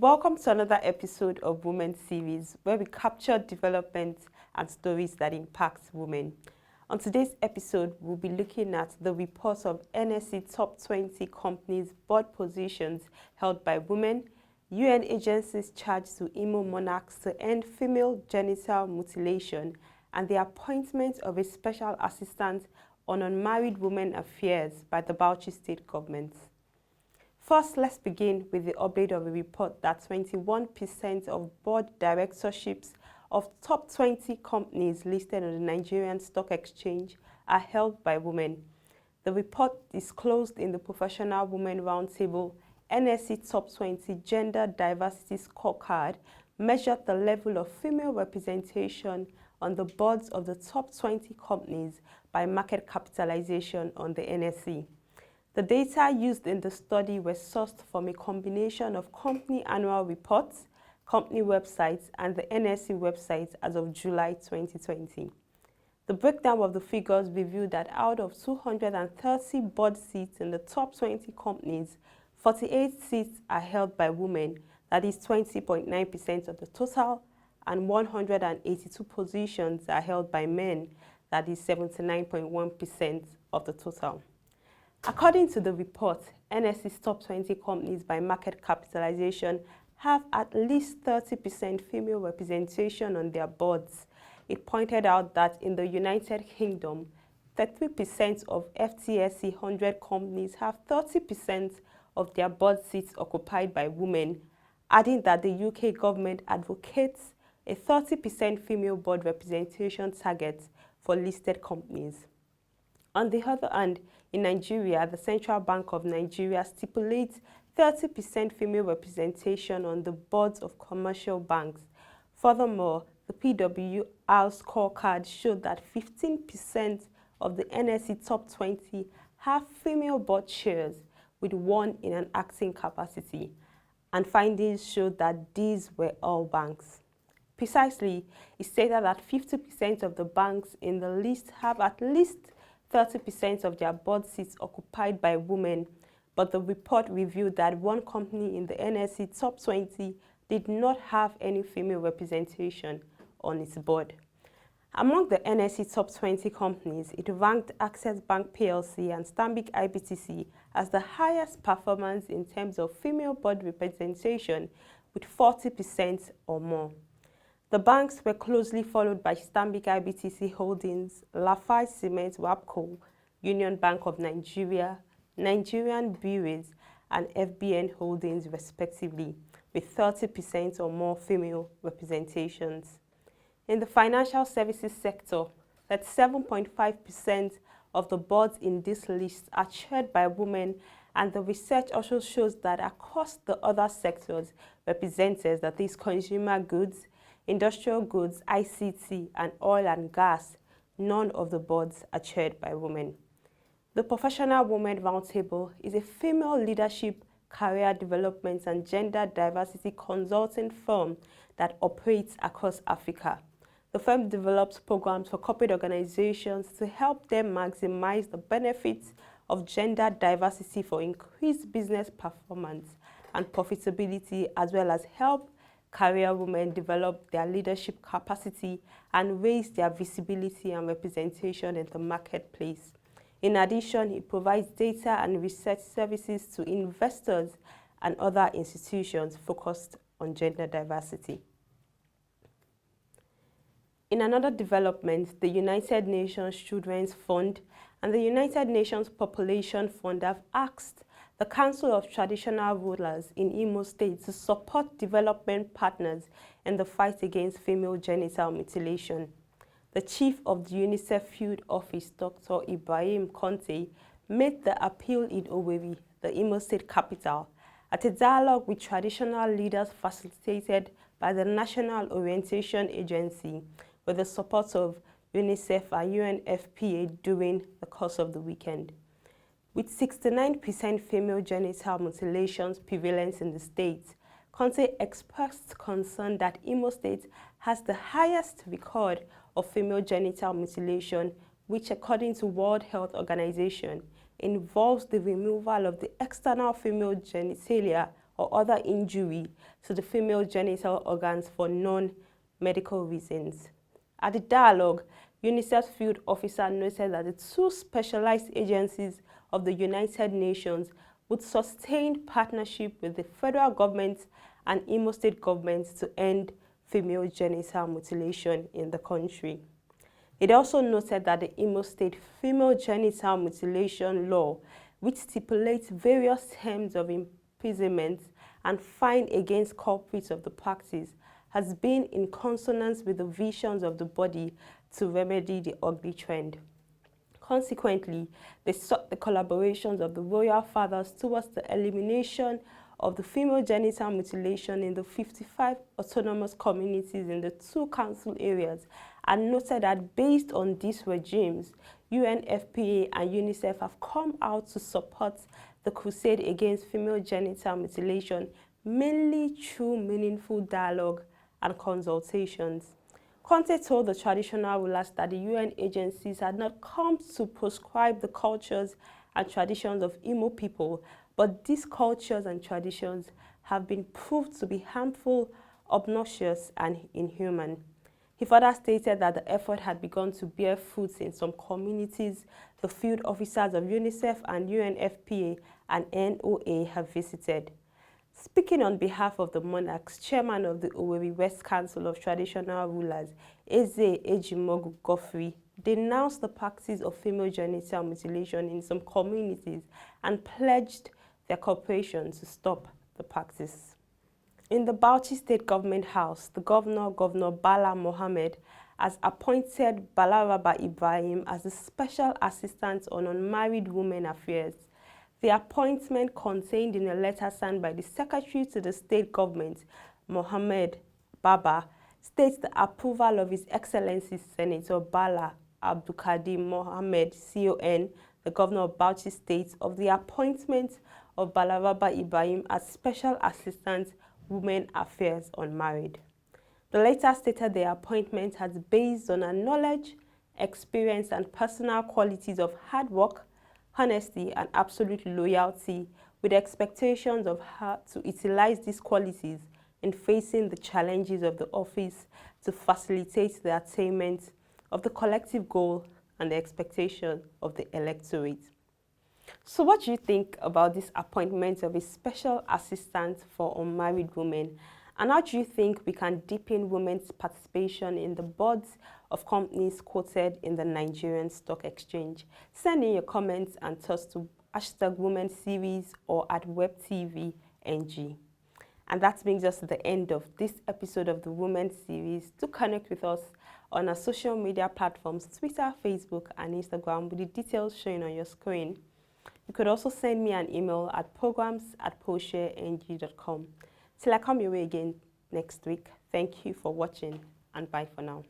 Welcome to another episode of Women Series, where we capture developments and stories that impact women. On today's episode, we'll be looking at the reports of NSE Top 20 companies' board positions held by women, UN agencies charged to Imo Monarchs to end female genital mutilation, and the appointment of a special assistant on Unmarried Women Affairs by the Bauchi State Government. First, let's begin with the update of a report that 21% of board directorships of top 20 companies listed on the Nigerian Stock Exchange are held by women. The report disclosed in the Professional Women Roundtable NSE Top 20 Gender Diversity Scorecard measured the level of female representation on the boards of the top 20 companies by market capitalization on the NSE. The data used in the study were sourced from a combination of company annual reports, company websites, and the NSE website as of July 2020. The breakdown of the figures revealed that out of 230 board seats in the top 20 companies, 48 seats are held by women, that is 20.9% of the total, and 182 positions are held by men, that is 79.1% of the total. According to the report, NSE's top 20 companies by market capitalization have at least 30% female representation on their boards. It pointed out that in the United Kingdom, 33% of FTSE 100 companies have 30% of their board seats occupied by women, adding that the UK government advocates a 30% female board representation target for listed companies. On the other hand, in Nigeria, the Central Bank of Nigeria stipulates 30% female representation on the boards of commercial banks. Furthermore, the PWR scorecard showed that 15% of the NSE top 20 have female board chairs, with one in an acting capacity, and findings showed that these were all banks. Precisely, it stated that 50% of the banks in the list have at least 30% of their board seats occupied by women, but the report revealed that one company in the NSE top 20 did not have any female representation on its board. Among the NSE top 20 companies, it ranked Access Bank PLC and Stanbic IBTC as the highest performance in terms of female board representation, with 40% or more. The banks were closely followed by Stanbic IBTC Holdings, Lafarge Cement WAPCO, Union Bank of Nigeria, Nigerian Breweries, and FBN Holdings respectively, with 30% or more female representations. In the financial services sector, 37.5% of the boards in this list are chaired by women, and the research also shows that across the other sectors represented, that is consumer goods, industrial goods, ICT, and oil and gas, none of the boards are chaired by women. The Professional Women Roundtable is a female leadership, career development, and gender diversity consulting firm that operates across Africa. The firm develops programs for corporate organizations to help them maximize the benefits of gender diversity for increased business performance and profitability, as well as help career women develop their leadership capacity and raise their visibility and representation in the marketplace. In addition, it provides data and research services to investors and other institutions focused on gender diversity. In another development, the United Nations Children's Fund and the United Nations Population Fund have asked the Council of Traditional Rulers in Imo State to support development partners in the fight against female genital mutilation. The chief of the UNICEF Field Office, Dr. Ibrahim Conte, made the appeal in Owerri, the Imo State capital, at a dialogue with traditional leaders facilitated by the National Orientation Agency with the support of UNICEF and UNFPA during the course of the weekend. With 69% female genital mutilations prevalence in the state, Conte expressed concern that Imo State has the highest record of female genital mutilation, which, according to World Health Organization, involves the removal of the external female genitalia or other injury to the female genital organs for non-medical reasons. At the dialogue, UNICEF field officer noted that the two specialized agencies of the United Nations would sustain partnership with the federal government and Imo State Government to end female genital mutilation in the country. It also noted that the Imo State Female Genital Mutilation Law, which stipulates various terms of imprisonment and fine against culprits of the practice, has been in consonance with the visions of the body to remedy the ugly trend. Consequently, they sought the collaborations of the royal fathers towards the elimination of the female genital mutilation in the 55 autonomous communities in the two council areas, and noted that based on these regimes, UNFPA and UNICEF have come out to support the crusade against female genital mutilation, mainly through meaningful dialogue and consultations. Conte told the traditional rulers that the UN agencies had not come to prescribe the cultures and traditions of Imo people, but these cultures and traditions have been proved to be harmful, obnoxious, and inhuman. He further stated that the effort had begun to bear fruits in some communities the field officers of UNICEF and UNFPA and NOA have visited. Speaking on behalf of the monarchs, chairman of the Owerri West Council of Traditional Rulers, Eze Ejimogu Godfrey, denounced the practice of female genital mutilation in some communities and pledged their cooperation to stop the practice. In the Bauchi State Government House, the Governor Bala Mohammed, has appointed Balaraba Ibrahim as the Special Assistant on Unmarried Women Affairs. The appointment, contained in a letter signed by the Secretary to the State Government, Mohammed Baba, states the approval of His Excellency Senator Bala Abdulkadir Mohammed, CON, the Governor of Bauchi State, of the appointment of Balaraba Ibrahim as Special Assistant Women Affairs Unmarried. The letter stated the appointment has based on her knowledge, experience, and personal qualities of hard work, honesty, and absolute loyalty, with expectations of her to utilize these qualities in facing the challenges of the office to facilitate the attainment of the collective goal and the expectation of the electorate. So what do you think about this appointment of a special assistant for unmarried women? And how do you think we can deepen women's participation in the boards of companies quoted in the Nigerian Stock Exchange? Send in your comments and thoughts to #WomenSeries or at WebTVNG. And that brings us to the end of this episode of the Women Series. Do connect with us on our social media platforms, Twitter, Facebook, and Instagram, with the details showing on your screen. You could also send me an email at programs@poshareng.com. Till I come your way again next week, thank you for watching, and bye for now.